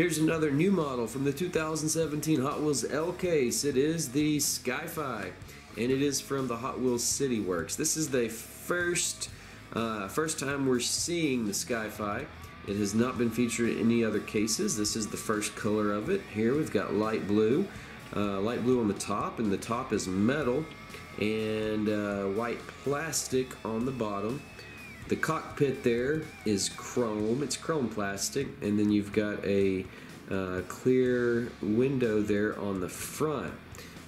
Here's another new model from the 2017 Hot Wheels L case. It is the Sky-Fi, and it is from the Hot Wheels City Works. This is the first time we're seeing the Sky-Fi. It has not been featured in any other cases. This is the first color of it. Here we've got light blue on the top, and the top is metal, and white plastic on the bottom. The cockpit there is chrome. It's chrome plastic, and then you've got a clear window there on the front.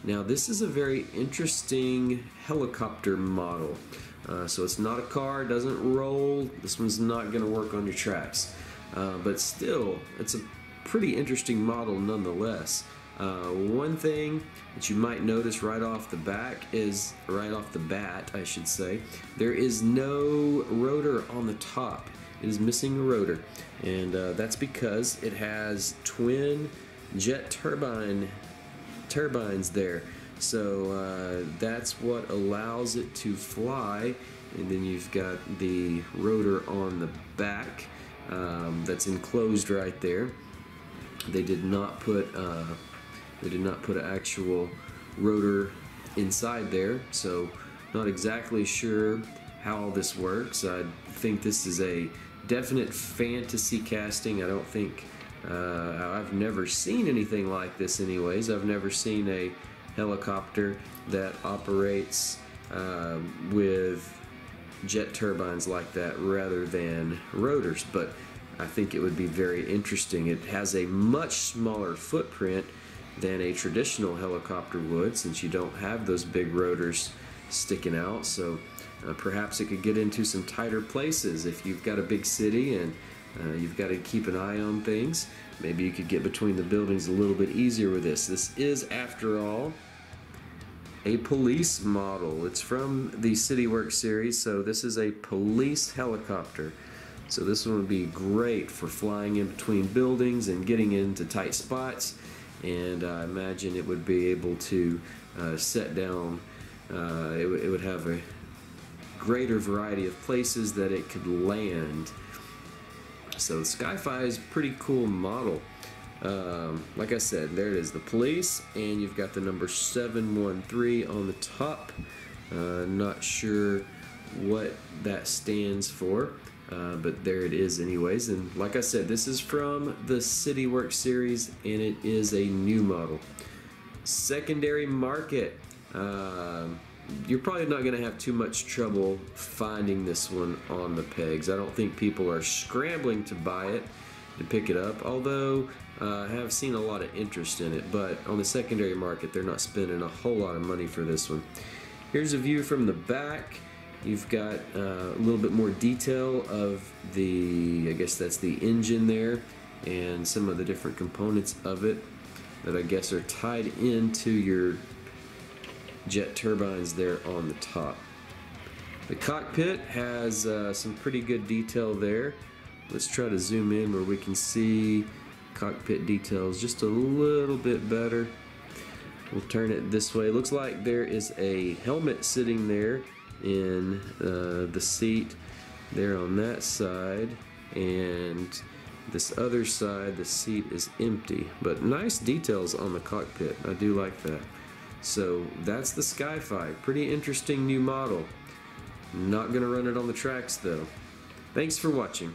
Now this is a very interesting helicopter model. So it's not a car, doesn't roll. This one's not going to work on your tracks. But still, it's a pretty interesting model nonetheless. One thing that you might notice right off the bat, I should say, there is no rotor on the top. It is missing a rotor, and that's because it has twin jet turbines there. So that's what allows it to fly, and then you've got the rotor on the back that's enclosed right there. They did not put an actual rotor inside there, so not exactly sure how all this works. I think this is a definite fantasy casting. I don't think I've never seen anything like this anyways. I've never seen a helicopter that operates with jet turbines like that rather than rotors, but I think it would be very interesting. It has a much smaller footprint than a traditional helicopter would, since you don't have those big rotors sticking out. So perhaps it could get into some tighter places if you've got a big city and you've got to keep an eye on things. Maybe you could get between the buildings a little bit easier with this. This is, after all, a police model. It's from the City Works series, so this is a police helicopter. So this one would be great for flying in between buildings and getting into tight spots, and I imagine it would be able to set down, it would have a greater variety of places that it could land. So the Sky-Fi is a pretty cool model. Like I said, there it is, the police, and you've got the number 713 on the top. Not sure what that stands for, but there it is anyways. And like I said, this is from the City Works series, and it is a new model. Secondary market. You're probably not going to have too much trouble finding this one on the pegs. I don't think people are scrambling to buy it, to pick it up, although I have seen a lot of interest in it. But on the secondary market, they're not spending a whole lot of money for this one. Here's a view from the back. You've got a little bit more detail of the, I guess that's the engine there, and some of the different components of it that I guess are tied into your jet turbines there on the top. The cockpit has some pretty good detail there. Let's try to zoom in where we can see cockpit details just a little bit better. We'll turn it this way. It looks like there is a helmet sitting there in the seat there on that side, and this other side the seat is empty, but nice details on the cockpit. I do like that. So that's the Sky-Fi. Pretty interesting new model. Not gonna run it on the tracks though. Thanks for watching.